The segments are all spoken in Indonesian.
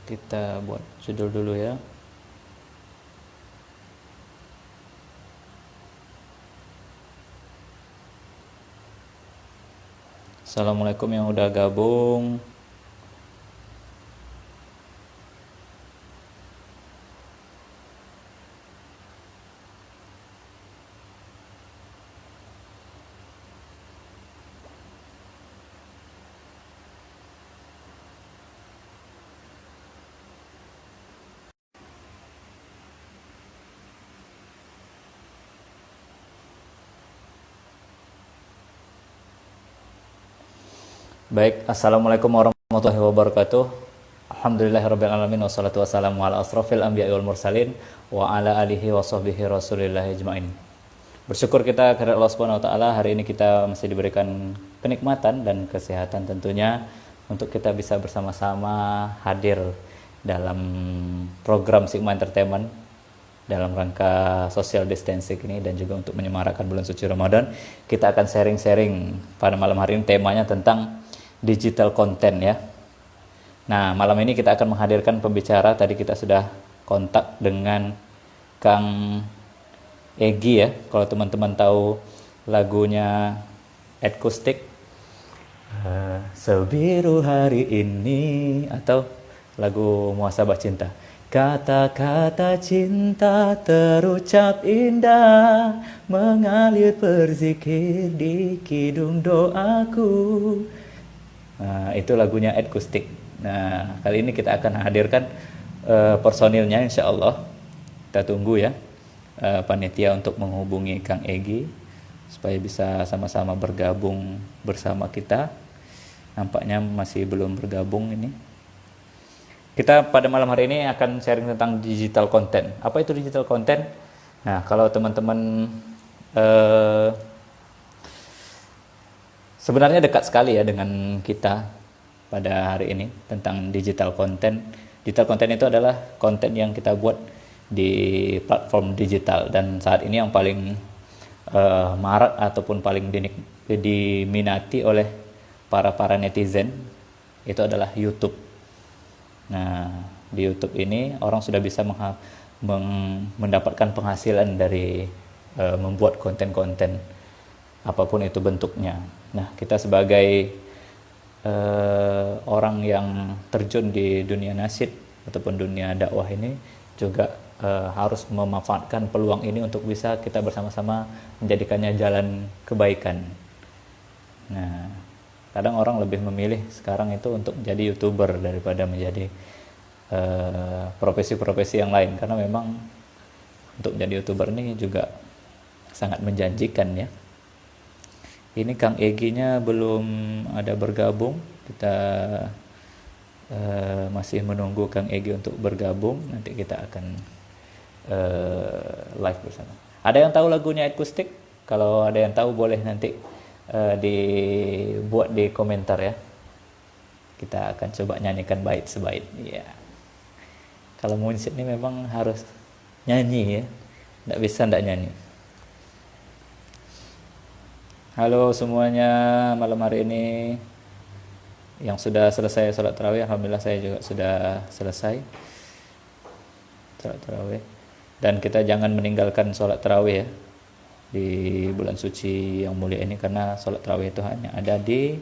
Kita buat judul dulu ya. Assalamualaikum yang udah gabung. Baik, Assalamualaikum warahmatullahi wabarakatuh. Alhamdulillahirrabbilalamin. Wassalatu wassalamu ala asrafil anbiya wal mursalin wa ala alihi wa sahbihi rasulillahi ajma'in. Bersyukur kita kepada Allah Subhanahu wa taala, hari ini kita masih diberikan kenikmatan dan kesehatan tentunya untuk kita bisa bersama-sama hadir dalam program Sigma Entertainment dalam rangka social distancing ini dan juga untuk menyemarakan bulan suci Ramadan. Kita akan sharing-sharing pada malam hari ini, temanya tentang digital content ya. Nah, malam ini kita akan menghadirkan pembicara. Tadi kita sudah kontak dengan Kang Egi ya. Kalau teman-teman tahu lagunya Acoustic, Sebiru Hari Ini, atau lagu Muhasabah Cinta. Kata-kata cinta terucap indah, mengalir berzikir di kidung doaku. Nah, itu lagunya Acoustic. Nah, kali ini kita akan hadirkan personilnya insya Allah. Kita tunggu ya panitia untuk menghubungi Kang Egi supaya bisa sama-sama bergabung bersama kita. Nampaknya masih belum bergabung ini. Kita pada malam hari ini akan sharing tentang digital content. Apa itu digital content? Nah, kalau teman-teman sebenarnya dekat sekali ya dengan kita pada hari ini tentang digital content. Digital content itu adalah konten yang kita buat di platform digital, dan saat ini yang paling marak ataupun paling diminati oleh para netizen itu adalah YouTube. Nah, di YouTube ini orang sudah bisa mendapatkan penghasilan dari membuat konten-konten apapun itu bentuknya. Nah, kita sebagai orang yang terjun di dunia nasyid ataupun dunia dakwah ini juga harus memanfaatkan peluang ini untuk bisa kita bersama-sama menjadikannya jalan kebaikan. Nah, kadang orang lebih memilih sekarang itu untuk menjadi YouTuber daripada menjadi profesi-profesi yang lain, karena memang untuk menjadi YouTuber ini juga sangat menjanjikan ya. Ini Kang Egi-nya belum ada bergabung. Kita masih menunggu Kang Egi untuk bergabung. Nanti kita akan live bersama. Ada yang tahu lagunya Acoustic? Kalau ada yang tahu boleh nanti dibuat di komentar ya. Kita akan coba nyanyikan bait sebait. Ya. Kalau musik ini memang harus nyanyi ya. Nggak bisa nggak nyanyi. Halo semuanya, malam hari ini yang sudah selesai sholat tarawih, alhamdulillah saya juga sudah selesai sholat tarawih. Dan kita jangan meninggalkan sholat tarawih ya di bulan suci yang mulia ini, karena sholat tarawih itu hanya ada di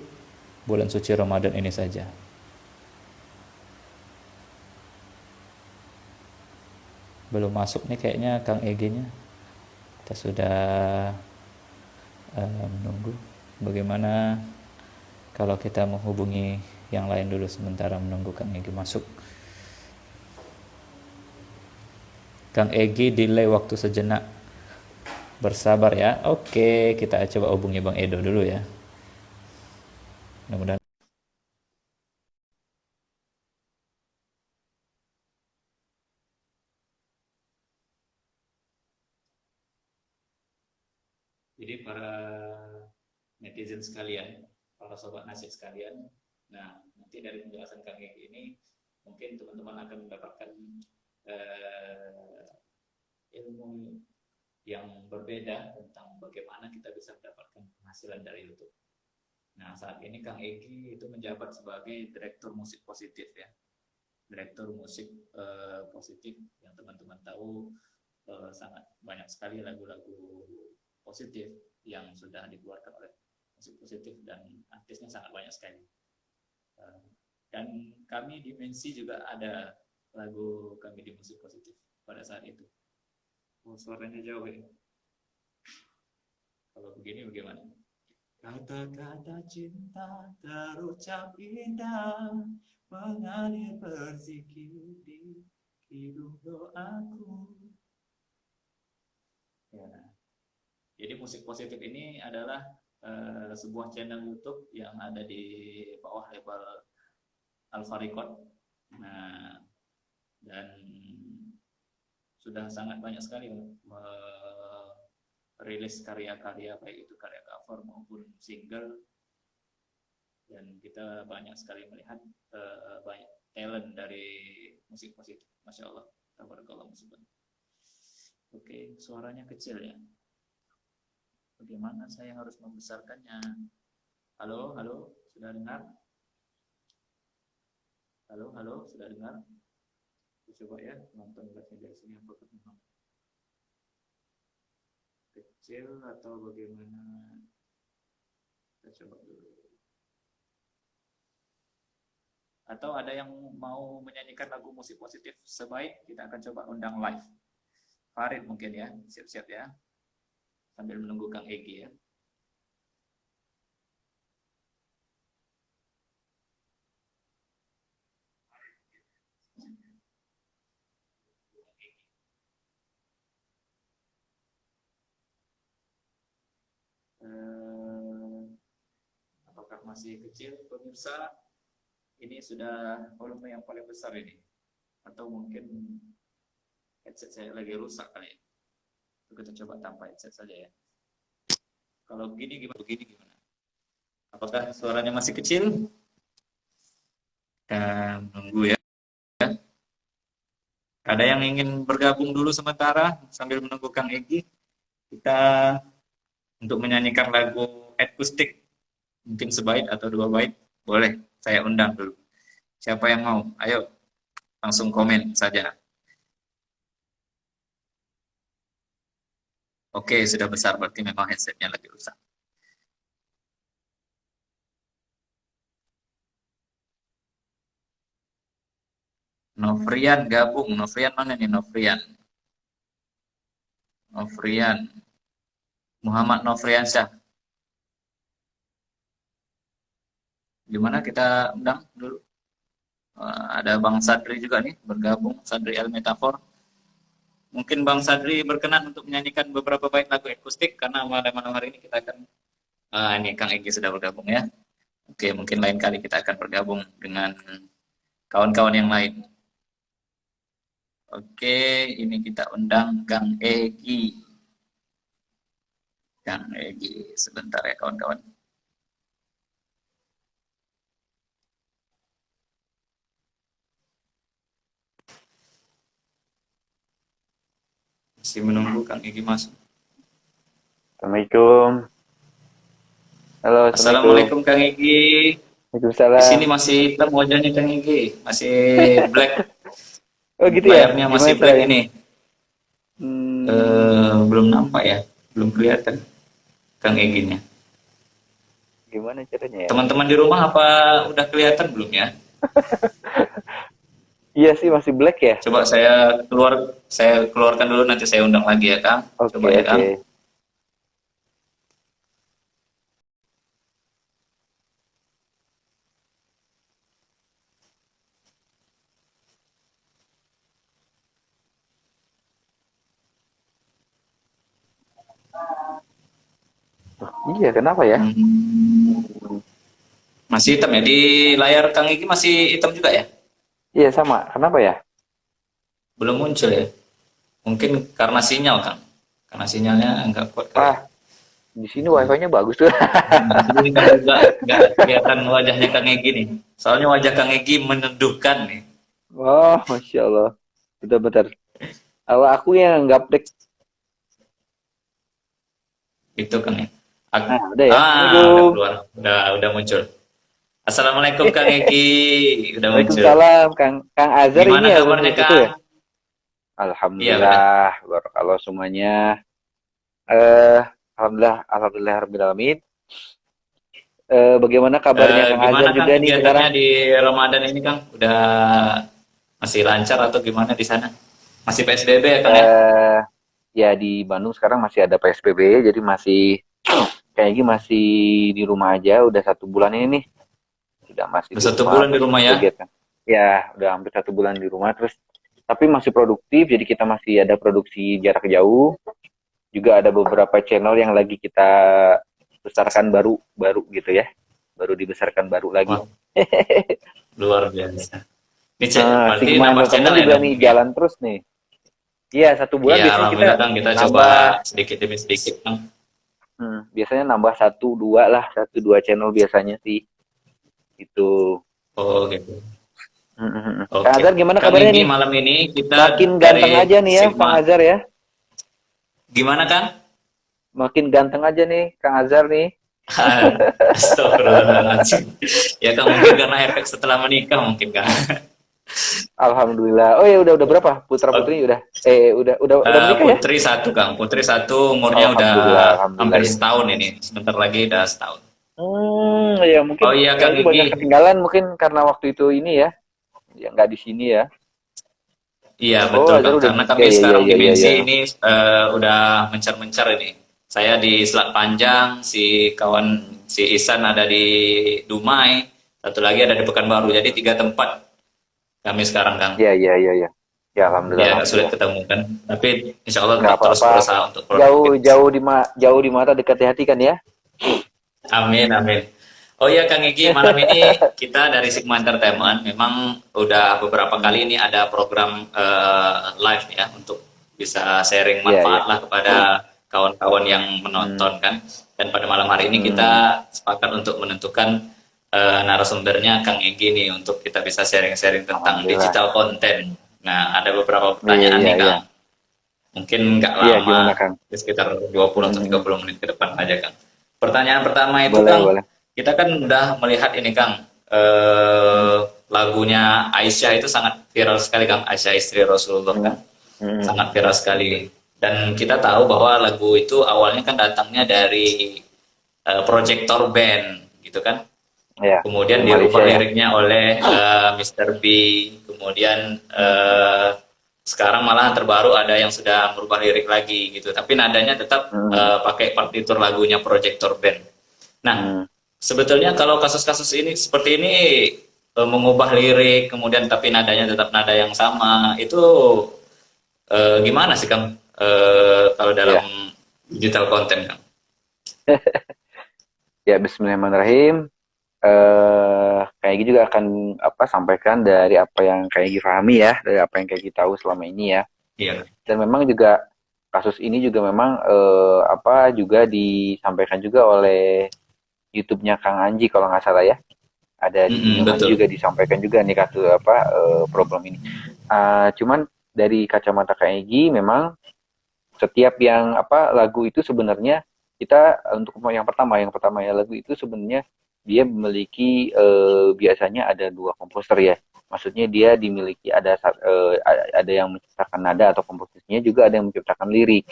bulan suci Ramadan ini saja. Belum masuk nih kayaknya Kang Egi-nya. Kita sudah menunggu. Bagaimana kalau kita menghubungi yang lain dulu sementara menunggu Kang Egi masuk? Kang Egi delay waktu sejenak, bersabar ya. Oke, kita coba hubungi Bang Edo dulu ya. Mudah-mudahan. Jadi para netizen sekalian, para sobat nasib sekalian, nah nanti dari penjelasan Kang Egi ini mungkin teman-teman akan mendapatkan ilmu yang berbeda tentang bagaimana kita bisa mendapatkan penghasilan dari YouTube. Nah, saat ini Kang Egi itu menjabat sebagai Direktur Musik Positif ya. direktur musik positif yang teman-teman tahu, sangat banyak sekali lagu-lagu positif yang sudah dikeluarkan oleh musik positif dan artisnya sangat banyak sekali. Dan kami di Mensi juga ada lagu kami di musik positif pada saat itu. Oh, suaranya jauh ya. Kalau begini bagaimana? Kata-kata cinta terucap indah, mengalir berzikir di hidung doaku. Ya. Jadi musik positif ini adalah sebuah channel YouTube yang ada di bawah label Alfa Record. Nah, dan sudah sangat banyak sekali merilis karya-karya, baik itu karya cover maupun single, dan kita banyak sekali melihat banyak talent dari musik positif. Masya Allah, tabarakallah musibah. Oke, suaranya kecil ya. Bagaimana saya harus membesarkannya? Halo, halo, sudah dengar? Halo, halo, sudah dengar? Coba ya, nonton dari sini apakah memang kecil atau bagaimana? Kita coba dulu. Atau ada yang mau menyanyikan lagu musik positif sebaik, kita akan coba undang live. Farid mungkin ya, siap-siap ya. Sambil menunggu Kang Egi ya. Apakah masih kecil pemirsa? Ini sudah volume yang paling besar ini. Atau mungkin headset saya lagi rusak kali ya. Kita coba tanpa headset saja ya. Kalau begini gimana? Begini gimana? Apakah suaranya masih kecil? Kita menunggu ya. Ada yang ingin bergabung dulu sementara sambil menunggu Kang Egi? Kita untuk menyanyikan lagu akustik mungkin sebaik atau 2 bait, boleh saya undang dulu. Siapa yang mau? Ayo langsung komen saja. Oke, sudah besar, berarti memang headsetnya lagi rusak. Novrian gabung. Novrian mana nih Novrian? Novrian. Muhammad Novriansyah. Gimana kita undang dulu? Ada Bang Sadri juga nih bergabung, Sadri El Metafor. Mungkin Bang Sadri berkenan untuk menyanyikan beberapa bait lagu akustik karena malam hari ini kita akan ini Kang Egi sudah bergabung ya. Oke, mungkin lain kali kita akan bergabung dengan kawan-kawan yang lain. Oke, ini kita undang Kang Egi. Kang Egi, sebentar ya kawan-kawan. Masih menunggu Kang Egi masuk. Assalamualaikum. Halo, Assalamualaikum Kang Egi. Waalaikumsalam. Di sini masih hitam wajahnya Kang Egi, masih black. Oh gitu ya? Layarnya masih black ya? ini. Belum nampak ya, belum kelihatan Kang Egi-nya. Gimana caranya ya? Teman-teman di rumah apa udah kelihatan belum ya? Iya sih masih black ya. Coba saya keluarkan dulu, nanti saya undang lagi ya Kang. Coba ya Kang. Iya, kenapa ya? Masih hitam ya? Di layar Kang Egi masih hitam juga ya? Iya, sama. Kenapa ya? Belum muncul ya? Mungkin karena sinyal Kang. Karena sinyalnya enggak kuat. Di sini wifi-nya bagus tuh. Jadi nggak kelihatan wajahnya Kang Egi nih. Soalnya wajah Kang Egi meneduhkan nih. Oh, Masya Allah. Bentar-bentar. Kalau aku yang nggak update. Itu Kang ya. Udah ya. Udah keluar. Udah muncul. Assalamualaikum Kang Egi, udah muncul. Waalaikumsalam, Kang Azhar Gimana ini ya, kabarnya itu Kang? ya. Iya benar. Alhamdulillah, barakallah semuanya. Eh, alhamdulillah, rabbil alamin. Bagaimana kabarnya Kang Gimana Azhar Kang juga nih kegiatannya sekarang? di Ramadan ini Kang? Udah masih lancar atau gimana di sana? Masih PSBB ya Kang ya? Eh, ya di Bandung sekarang masih ada PSBB, jadi masih kayaknya masih di rumah aja. Udah 1 bulan ini nih, udah masih Udah di satu rumah bulan di terus rumah ya? kegiatan. Ya, udah hampir 1 bulan di rumah terus. Tapi masih produktif, jadi kita masih ada produksi jarak jauh. Juga ada beberapa channel yang lagi kita besarkan baru baru gitu ya, baru dibesarkan baru lagi. Wah, luar biasa. Ini cek, berarti Sigma nambah channel Entertainment ya juga dong nih ini ya? jalan terus nih. Iya, 1 bulan Iya, biasanya kita alhamdulillah Kang kita coba nambah, sedikit demi sedikit Kang. biasanya nambah 1 2 lah, 1 2 channel biasanya sih itu. Oh gitu. Kang Oke. Azhar gimana Kang kabarnya Egi nih? malam ini kita Makin dari ganteng aja nih ya Kang Sigma. Azhar ya. Gimana Kang? Makin ganteng aja nih Kang Azhar nih. Astagfirullahaladzim. Ya Kang mungkin karena efek setelah menikah mungkin Kang. Alhamdulillah. Oh ya, udah berapa? Putra Oh, putrinya udah udah menikah ya? putri satu Kang, putri satu umurnya udah Alhamdulillah, alhamdulillah hampir ya. setahun ini. Sebentar lagi udah setahun. Ya mungkin Oh iya Kang kayaknya Egi. banyak ketinggalan mungkin karena waktu itu ini ya, ya nggak di sini ya. Iya Oh, betul Azhar Kang. udah Karena kami menikah ya, ya, sekarang ya, ya, dimensi ya. ini udah mencar-mencar ini. Saya di Selat Panjang, si Ihsan ada di Dumai, satu lagi ada di Pekanbaru. Jadi 3 tempat kami sekarang Kang. Ya, ya, ya, ya. Ya, alhamdulillah, Ya agak sulit alhamdulillah. ketemu kan. Tapi insya Allah Nggak tetap terus apa-apa. berusaha untuk Jauh, produktif. jauh di mata, dekat di hati kan ya. Amin, amin. Oh iya Kang Egi, malam ini kita dari Sigma Entertainment memang udah beberapa kali ini ada program live ya untuk bisa sharing Iya, manfaat iya. lah kepada kawan-kawan yang Hmm, menonton kan. Dan pada malam hari ini hmm, kita sepakat untuk menentukan narasumbernya Kang Egi nih untuk kita bisa sharing-sharing tentang alhamdulillah. digital content. Nah, ada beberapa Iya, pertanyaan iya, nih iya. Kang. Mungkin nggak Iya, gimana lama, Kang? sekitar 20 atau Hmm, 30 menit ke depan aja Kang. Pertanyaan pertama itu boleh, Kang, boleh. kita kan udah melihat ini Kang, Hmm, lagunya Aisyah itu sangat viral sekali Kang, Aisyah istri Rasulullah hmm, kan, hmm, sangat viral sekali. Dan kita tahu bahwa lagu itu awalnya kan datangnya dari Projector Band gitu kan. ya, Kemudian dari dirubah Malaysia ya. liriknya oleh Mr. B. Kemudian sekarang malah terbaru ada yang sudah merubah lirik lagi gitu. Tapi nadanya tetap Hmm, pakai partitur lagunya Projector Band. Nah, hmm. sebetulnya kalau kasus-kasus ini seperti ini mengubah lirik kemudian tapi nadanya tetap nada yang sama itu gimana sih Kang kalau dalam Ya, digital content Kang? ya, Bismillahirrahmanirrahim. Kayak gitu juga akan apa sampaikan dari apa yang kayak Gi pahami ya, dari apa yang kayak Gi tahu selama ini ya. Iya. Dan memang juga kasus ini juga memang apa juga disampaikan juga oleh YouTube-nya Kang Anji kalau nggak salah ya. Ada di Mm-mm, Kang Anji betul. juga disampaikan juga nih kasus apa problem ini. Cuman dari kacamata Kang Egi memang setiap yang apa lagu itu sebenarnya kita untuk yang pertama ya lagu itu sebenarnya dia memiliki biasanya ada 2 komposer ya. Maksudnya dia dimiliki ada yang menciptakan nada atau komposisinya juga ada yang menciptakan lirik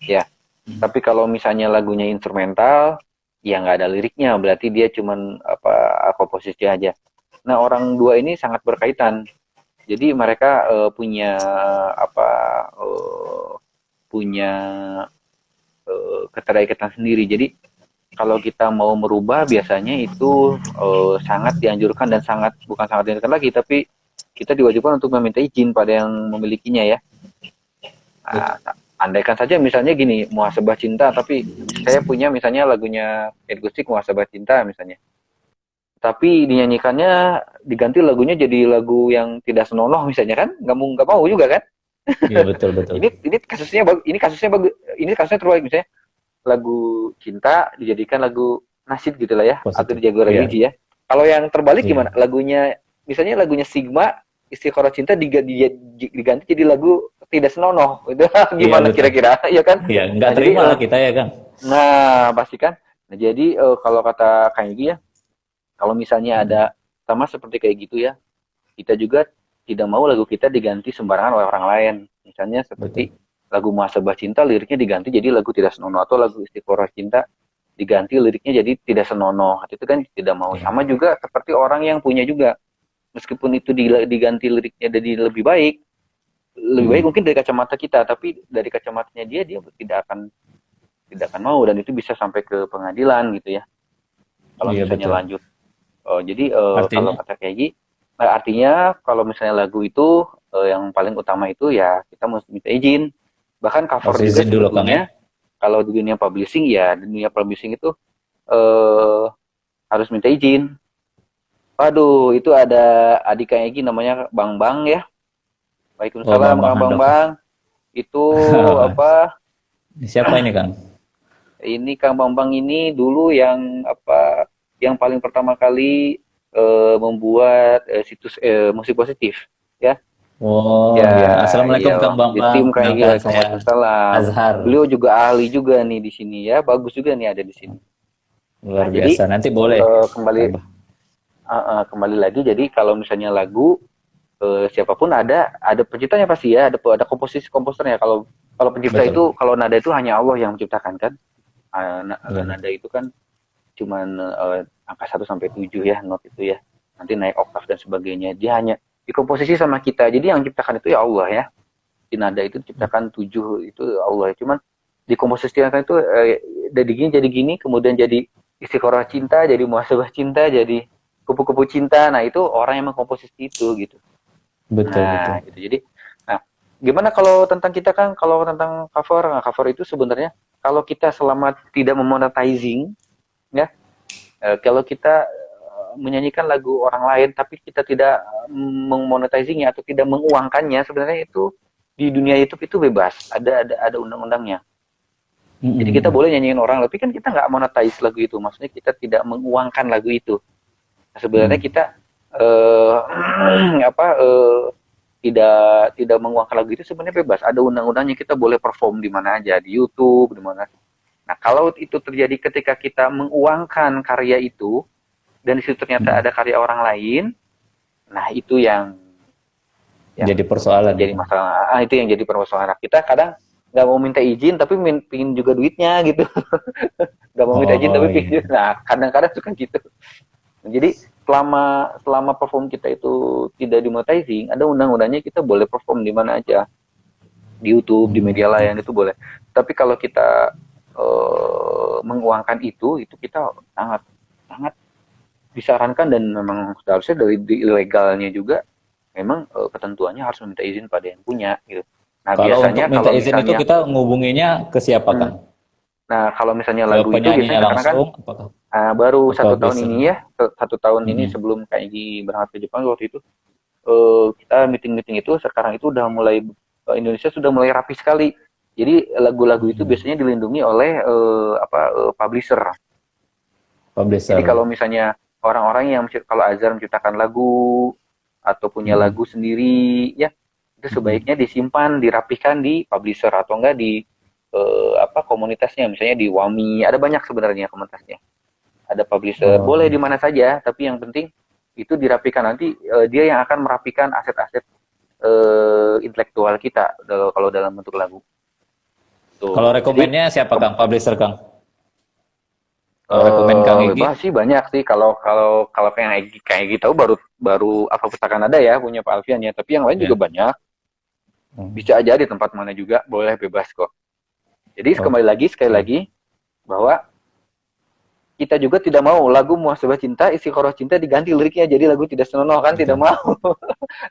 ya. Tapi kalau misalnya lagunya instrumental ya nggak ada liriknya berarti dia cuman apa komposisi aja. Nah orang dua ini sangat berkaitan. Jadi mereka punya apa punya keterikatan sendiri. Jadi kalau kita mau merubah biasanya itu sangat dianjurkan dan bukan sangat dianjurkan lagi, tapi kita diwajibkan untuk meminta izin pada yang memilikinya ya. Nah, andaikan saja misalnya gini, Muhasabah Cinta, tapi saya punya misalnya lagunya Ed Gustik Muhasabah Cinta misalnya. Tapi dinyanyikannya diganti lagunya jadi lagu yang tidak senonoh misalnya kan, nggak mau juga kan? Iya betul betul. Ini kasusnya terbalik misalnya lagu cinta dijadikan lagu nasyid gitu lah ya atau Positif. dijago Iya. religi ya. Kalau yang terbalik Iya. gimana? Misalnya lagunya Sigma Istiqoroh Cinta diganti jadi lagu tidak senonoh. Itu Iya gimana betul. kira-kira? Ya kan? Iya, nggak Nah, jadi terima lah kita ya Kang. pasti kan. Nah, jadi kalau kata Kang Yugi ya, Kalau misalnya ada sama seperti kayak gitu ya, kita juga tidak mau lagu kita diganti sembarangan oleh orang lain. Misalnya betul. seperti lagu Muhasabah Cinta liriknya diganti jadi lagu Tidak Senonoh, atau lagu Istiqoroh Cinta diganti liriknya jadi Tidak Senonoh. Itu kan tidak mau. Iya. Sama juga seperti orang yang punya juga, meskipun itu diganti liriknya jadi lebih baik Mm. mungkin dari kacamata kita, tapi dari kacamatanya dia tidak akan mau, dan itu bisa sampai ke pengadilan gitu ya. Kalau Iya misalnya betul. lanjut. Jadi kalau Artinya kata kayak gini, artinya kalau misalnya lagu itu yang paling utama itu ya kita mesti minta izin. Bahkan harus cover juga izin dulu Kang ya. sebetulnya kalau di dunia publishing, ya di dunia publishing itu eh, harus minta izin. Waduh, itu ada adik kayak gini namanya Bang Bang ya. Oh, Waalaikumsalam Bang Bang Kang Bang Handoko. Bang. Itu apa? Siapa ini Kang? Ini Kang Bang Bang ini dulu yang apa? Yang paling pertama kali membuat situs musik positif ya. Oh Ya, ya, Assalamualaikum iya, Kang Bang di Bang. tim kayak gitu. Kenalkan saya Waalaikumsalam. Azhar. Beliau juga ahli juga nih di sini ya, bagus juga nih ada di sini. Luar Nah, jadi biasa. Nanti boleh kembali tambah. kembali lagi. Jadi kalau misalnya lagu siapapun ada penciptanya pasti ya, ada komposisi komposernya. Kalau kalau pencipta Betul. itu, kalau nada itu hanya Allah yang menciptakan kan. Iya Nada betul. itu kan cuman angka 1 sampai 7 ya, not itu ya. Nanti naik oktav dan sebagainya. Dia hanya dikomposisi sama kita. Jadi yang menciptakan itu ya Allah ya. Di nada itu diciptakan 7 itu Allah. Cuman dikomposisikan itu dari gini jadi gini, kemudian jadi istiqoroh cinta, jadi muhasabah cinta, jadi kupu-kupu cinta. Nah, itu orang yang mengkomposisi itu gitu. Betul betul. Nah, gitu. Jadi, nah, gimana kalau tentang kita kan, kalau tentang cover, nah, cover itu sebenarnya kalau kita selama tidak memonetizing, ya, kalau kita menyanyikan lagu orang lain tapi kita tidak memonetizingnya atau tidak menguangkannya, sebenarnya itu di dunia YouTube itu bebas, ada undang-undangnya. Jadi kita Mm-mm. boleh nyanyiin orang, tapi kan kita nggak monetize lagu itu, maksudnya kita tidak menguangkan lagu itu. Nah, sebenarnya Mm. kita eh, apa tidak menguangkan lagu itu sebenarnya bebas. Ada undang-undangnya, kita boleh perform di mana aja, di YouTube, di mana. Nah, kalau itu terjadi ketika kita menguangkan karya itu dan di situ ternyata Mm. ada karya orang lain, nah itu yang Jadi persoalan jadi itu. masalah. Itu yang jadi permasalahan. Kita kadang nggak mau minta izin tapi pingin juga duitnya gitu. Nggak mau minta izin Oh tapi iya. pingin. Nah, kadang-kadang suka gitu. Jadi selama selama perform kita itu tidak dimonetizing, ada undang-undangnya, kita boleh perform di mana aja, di YouTube, di media Mm. lain itu boleh. Tapi kalau kita menguangkan itu kita sangat sangat disarankan, dan memang seharusnya dari ilegalnya juga memang ketentuannya harus meminta izin pada yang punya gitu. Nah, Kalau untuk biasanya minta kalau izin itu misalnya kita ngubunginya ke siapa hmm, Kang? nah kalau misalnya Ke lagu itu penyanyinya biasanya sekarang kan langsung apakah baru ke 1 tahun publisher? ini ya, 1 tahun ini Mm-mm. sebelum KIG berangkat ke Jepang waktu itu, kita meeting-meeting itu sekarang itu udah mulai, Indonesia sudah mulai rapi sekali. Jadi lagu-lagu itu Mm. biasanya dilindungi oleh publisher. Jadi Publisher. kalau misalnya orang-orang yang kalau Azhar menciptakan lagu atau punya Mm-mm. lagu sendiri ya, itu Mm-mm. sebaiknya disimpan, dirapihkan di publisher atau enggak di komunitasnya, misalnya di Wami, ada banyak sebenarnya komunitasnya. Ada publisher, boleh Oh, di mana saja, tapi yang penting itu dirapikan. Nanti dia yang akan merapikan aset-aset intelektual kita kalau dalam bentuk lagu. kalau Tuh. Jadi rekomennya siapa Kang? Publisher Kang? Kalau rekomen Kang Egi? bebas sih banyak sih, kalau kalau kalau kayak gitu baru baru apa putakan ada ya punya Pak Alfian ya, tapi yang lain juga Ya. banyak, Hmm. bisa aja di tempat mana juga boleh, bebas kok. Jadi kembali lagi, sekali Oke. lagi, bahwa kita juga tidak mau lagu Muhasabah Cinta, Isi Koroh Cinta diganti liriknya jadi lagu Tidak Senonoh, kan tidak Betul. mau.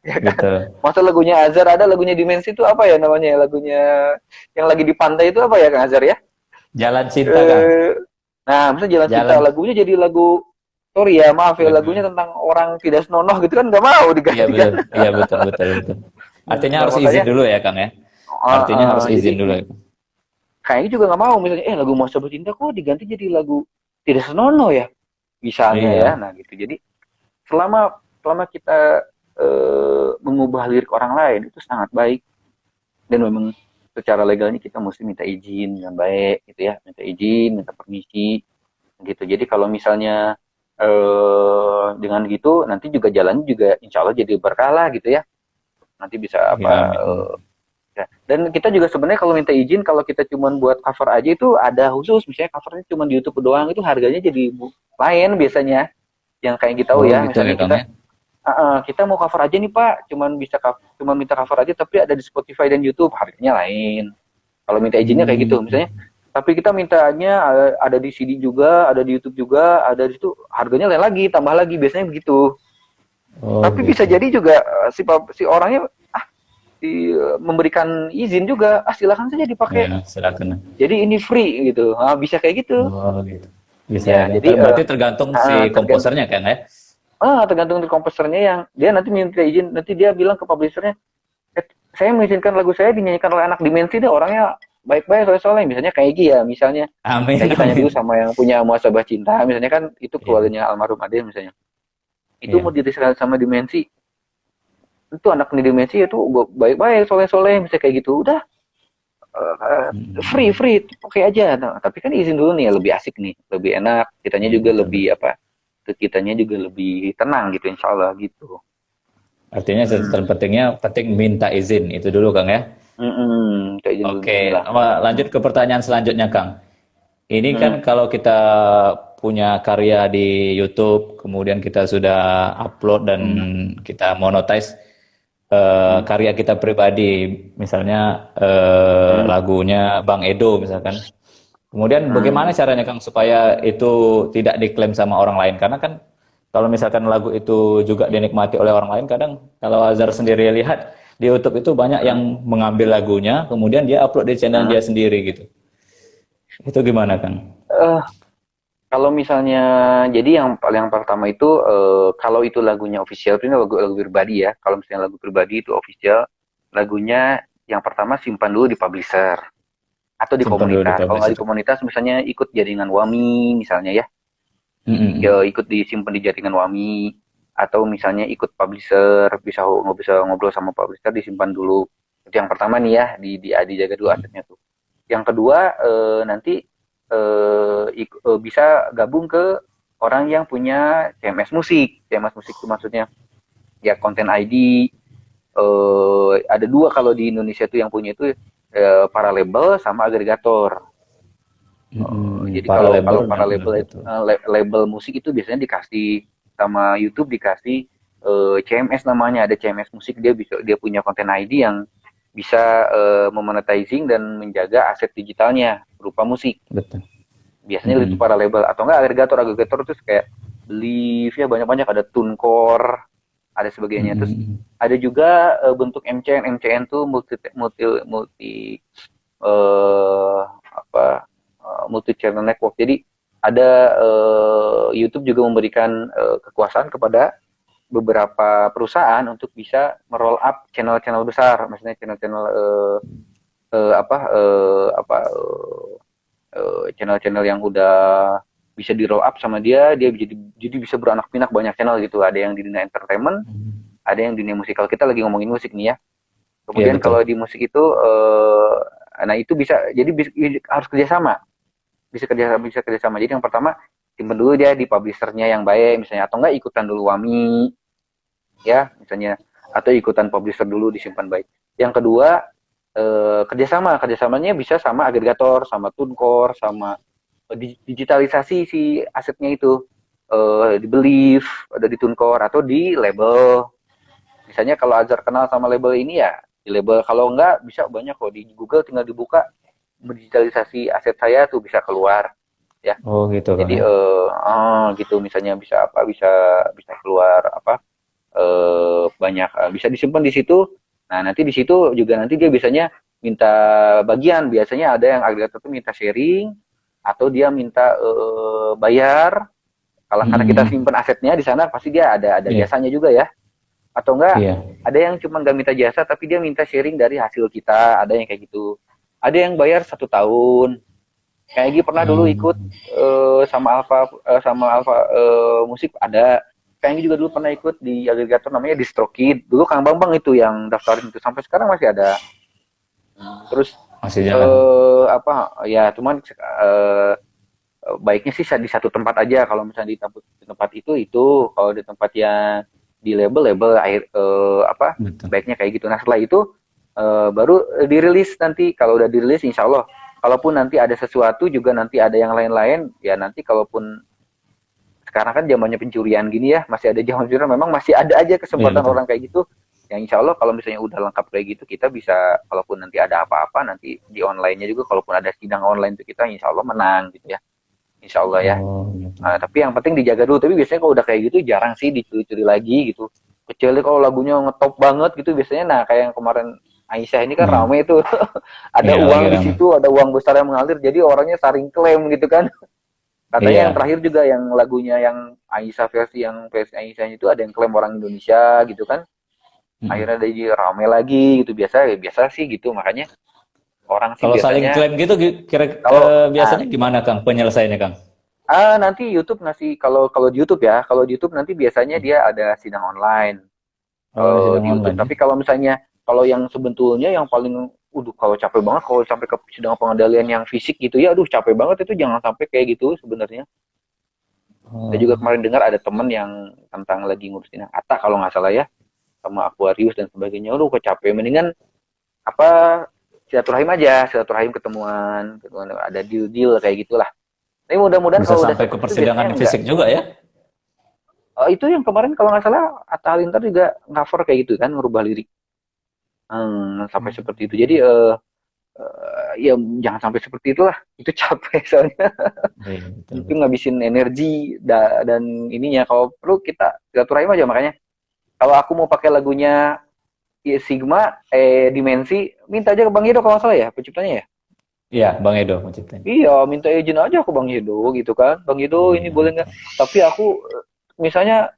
Ya kan? Betul. Masa lagunya Azhar, ada lagunya Dimensi itu apa ya namanya, lagunya yang lagi di pantai itu apa ya Kang Azhar ya? Jalan cinta Kang. Eh, nah, misalnya Jalan Cinta, Jalan. lagunya jadi lagu, sorry ya, maaf ya, lagunya Betul. tentang orang tidak senonoh gitu kan, nggak mau Iya diganti kan. betul. Iya betul betul betul. Artinya Nah, harus izin makanya dulu ya Kang ya. Artinya harus jadi izin dulu ya. kayaknya juga nggak mau, misalnya lagu Muhasabah Cinta kok diganti jadi lagu tidak senonoh ya, misalnya ya. Iya. Nah gitu. Jadi selama selama kita mengubah lirik orang lain itu sangat baik, dan memang secara legalnya kita mesti minta izin dengan baik gitu ya, minta izin, minta permisi gitu. Jadi kalau misalnya dengan gitu nanti juga jalannya juga insya Allah jadi berkah lah gitu ya. Nanti bisa Ya, apa amin. ya. Dan kita juga sebenarnya kalau minta izin kalau kita cuma buat cover aja itu ada khusus, misalnya covernya cuma di YouTube doang itu harganya jadi lain biasanya. Yang kayak kita tahu Oh ya, gitu ya misalnya Kang kita ya. kita mau cover aja nih Pak, cuma minta cover aja tapi ada di Spotify dan YouTube, harganya lain. Kalau minta izinnya kayak gitu, misalnya. Hmm. Tapi kita mintanya ada di CD juga, ada di YouTube juga, ada di situ, harganya lain lagi, tambah lagi, biasanya begitu. Oh Tapi bisa gitu. jadi juga si orangnya memberikan izin juga, silakan saja dipakai. Ya, silakan. Jadi ini free gitu. Bisa kayak gitu. Oh gitu. Bisa ya Ya, Kang. jadi Berarti tergantung si tergantung komposernya kan ya. tergantung dari komposernya yang dia nanti minta izin, nanti dia bilang ke publishernya, saya mengizinkan lagu saya dinyanyikan oleh anak dimensi deh, orangnya baik-baik soleh-soleh, misalnya kayak Egy ya, misalnya Amin, kayak Egy tanya dulu amin. sama yang punya muasabah cinta, misalnya kan itu Iya, keluarganya almarhum Ade misalnya, itu mau iya. diriliskan sama dimensi, itu anak dimensi itu baik-baik soleh-soleh, bisa kayak gitu, udah free Hmm. free oke aja. Nah, tapi kan izin dulu nih, lebih asik nih, lebih enak, kitanya Iya, juga betul, lebih betul. apa, kitanya juga lebih tenang gitu insya Allah gitu. Artinya terpentingnya penting minta izin itu dulu Kang ya. Kayak izin dulu Oke, Bismillah. lanjut ke pertanyaan selanjutnya Kang. Ini kan Mm-mm. kalau kita punya karya di YouTube, kemudian kita sudah upload dan Mm-mm. kita monetize Mm-mm. karya kita pribadi, misalnya Mm-mm. lagunya Bang Edo misalkan. Kemudian bagaimana Mm-mm. caranya Kang supaya itu tidak diklaim sama orang lain? Karena kan kalau misalkan lagu itu juga dinikmati oleh orang lain, kadang kalau Azhar sendiri lihat di YouTube itu banyak yang mengambil lagunya, kemudian dia upload di channel dia Mm-mm. sendiri gitu. Itu gimana Kang? Eh, Kalau misalnya, jadi yang paling pertama itu kalau itu lagunya official, ini lagu pribadi ya. Kalau misalnya lagu pribadi itu official, lagunya yang pertama simpan dulu di publisher atau di Simpan dulu di komunitas. Kalau nggak publisher. di komunitas, misalnya ikut jaringan WAMI misalnya ya, Mm-mm. ya ikut disimpan di jaringan WAMI atau misalnya ikut publisher, bisa ngobrol sama publisher, disimpan dulu. Itu yang pertama nih ya, dijaga dulu Mm-mm. asetnya tuh. Yang kedua nanti bisa gabung ke orang yang punya CMS musik. CMS musik itu maksudnya ya konten ID. Ada dua kalau di Indonesia tuh yang punya itu para label sama agregator. Mm-mm. Jadi Para kalau label kalau dan para label betul. label musik itu biasanya dikasih sama YouTube, dikasih CMS namanya, ada CMS musik, dia punya konten ID yang bisa memonetizing dan menjaga aset digitalnya berupa musik. Betul. Biasanya itu Mm-mm. para label atau enggak agregator itu kayak Believe ya, banyak-banyak, ada TuneCore, ada sebagainya. Terus Mm-mm. ada juga bentuk MCN tuh multi multi multi eh apa multi channel network. Jadi ada YouTube juga memberikan kekuasaan kepada beberapa perusahaan untuk bisa meroll up channel-channel besar, maksudnya channel-channel channel-channel yang udah bisa di roll up sama dia jadi bisa beranak pinak banyak channel gitu. Ada yang di dunia entertainment, Mm-mm. ada yang di dunia musikal. Kita lagi ngomongin musik nih ya. Iya Kemudian betul. kalau di musik itu nah itu harus kerjasama, bisa kerjasama. Jadi yang pertama simpen dulu dia di publishernya yang baik misalnya, atau enggak ikutan dulu WAMI ya misalnya, atau ikutan publisher dulu disimpan baik. Yang kedua kerjasamanya bisa sama agregator, sama TuneCore, sama digitalisasi si asetnya itu, di Believe, ada di TuneCore atau di label. Misalnya kalau Azhar kenal sama label ini ya di label, kalau enggak bisa banyak kok di Google, tinggal dibuka digitalisasi aset saya tuh bisa keluar ya. Oh gitu Kang Jadi ya. gitu misalnya bisa apa, bisa bisa keluar apa, banyak bisa disimpan di situ. Nah, nanti di situ juga nanti dia biasanya minta bagian, biasanya ada yang agregator tuh minta sharing atau dia minta bayar. Kalau karena kita Mm-mm. simpan asetnya di sana pasti dia ada Iya, jasanya juga ya. Atau enggak iya. ada yang cuma nggak minta jasa tapi dia minta sharing dari hasil kita, ada yang kayak gitu. Ada yang bayar 1 tahun. Kayak Egy pernah dulu ikut Hmm. sama Alfa Musik ada. Kayak Egy juga dulu pernah ikut di agregator namanya DistroKid. Dulu Kang Bambang itu yang daftarin itu, sampai sekarang masih ada. Terus Masih jalan. apa ya, cuman baiknya sih di satu tempat aja. Kalau misalnya di tempat itu kalau di tempat yang di label akhir apa Betul. baiknya kayak gitu. Nah setelah itu baru dirilis nanti. Kalau udah dirilis insya Allah kalaupun nanti ada sesuatu juga nanti ada yang lain-lain ya nanti kalaupun sekarang kan zamannya pencurian gini ya masih ada zaman pencurian memang masih ada aja Iya, kesempatan betul. orang kayak gitu yang insya Allah kalau misalnya udah lengkap kayak gitu kita bisa kalaupun nanti ada apa-apa nanti di online-nya juga kalaupun ada sidang online itu kita insya Allah menang gitu ya insya Allah ya. Oh, gitu. Tapi yang penting dijaga dulu tapi biasanya kalau udah kayak gitu jarang sih dicuri-curi lagi gitu kecuali kalau lagunya ngetop banget gitu biasanya nah kayak yang kemarin Aisyah ini kan Hmm. rame itu ada Iya, lagi uang di ramai. situ ada uang besar yang mengalir jadi orangnya saring klaim gitu kan. Katanya yang Iya. terakhir juga yang lagunya yang Aisyah versi Aisyah itu ada yang klaim orang Indonesia gitu kan. Mm-mm. Akhirnya jadi rame lagi gitu biasa sih gitu makanya orang sih Kalau saling biasanya klaim gitu, kira kalau biasanya gimana Kang penyelesaiannya Kang? nanti YouTube ngasih kalau kalau di YouTube ya kalau di YouTube nanti biasanya Hmm. dia ada sidang online Oh, kalau sidang di YouTube online ya? tapi kalau misalnya kalau yang sebetulnya yang paling kalau capek banget kalau sampai ke sidang pengadilan yang fisik gitu ya aduh capek banget itu jangan sampai kayak gitu sebenarnya. Saya juga Oh, kemarin dengar ada temen yang tentang lagi ngurusin yang Ata kalau nggak salah ya sama Aquarius dan sebagainya. Lu kecapean mendingan apa silaturahim ketemuan ada deal kayak gitulah. Tapi mudah-mudahan bisa kalau udah sampai ke seperti itu biasanya persidangan enggak. fisik juga ya? Itu yang kemarin kalau nggak salah Atta Halilintar juga cover kayak gitu kan merubah lirik. Sampai seperti itu. Jadi ya jangan sampai seperti itulah. Itu capek soalnya. Iya, betul Itu betul. ngabisin energi dan ininya. Kalau perlu kita silaturahim aja makanya. Kalau aku mau pakai lagunya Sigma Dimensi minta aja ke Bang Edo kalau nggak salah ya penciptanya ya. Iya, Bang Edo menciptain. Iya minta izin aja ke Bang Edo gitu kan. Bang Edo ini Iya, boleh nggak? betul. Tapi aku misalnya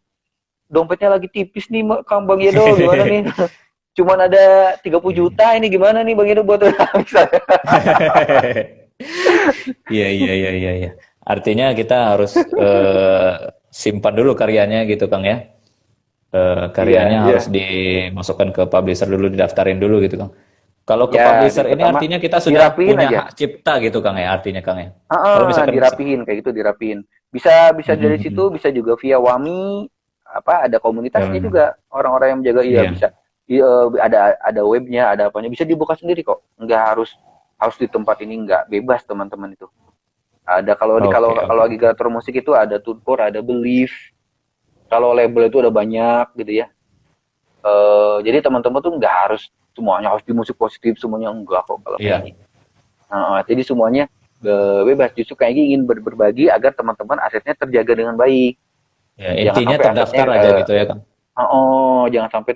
dompetnya lagi tipis nih Kang Bang Edo gimana nih? Cuman ada 30 Iya. juta ini gimana nih Bang Edo buat misalnya. Iya, iya, iya, iya, iya. Artinya kita harus simpan dulu karyanya gitu Kang ya. Iya, Karyanya iya. harus dimasukkan ke publisher dulu, didaftarin dulu gitu Kang. Kalau ke Ya, publisher ini pertama artinya kita sudah dirapihin punya aja. hak cipta gitu Kang ya, artinya Kang ya. Kalau misalkan Dirapihin kayak gitu dirapihin. Bisa bisa dari situ, mm, bisa juga via Wami apa ada ya komunitasnya benar. juga. Orang-orang yang menjaga iya Iya, bisa. Ada webnya, ada apanya. Bisa dibuka sendiri kok. Nggak harus harus di tempat ini nggak bebas teman-teman itu. Ada kalau di oke, kalau oke, oke. agregator musik itu ada TuneCore, ada Believe. Kalau label itu ada banyak gitu ya. Jadi teman-teman tuh nggak harus semuanya harus di musik positif semuanya enggak kok kalau kayak Iya, ini. Jadi semuanya bebas justru kayak ingin berbagi agar teman-teman asetnya terjaga dengan baik. ya Jangan intinya sampai asetnya terdaftar aja gitu ya Kang. jangan sampai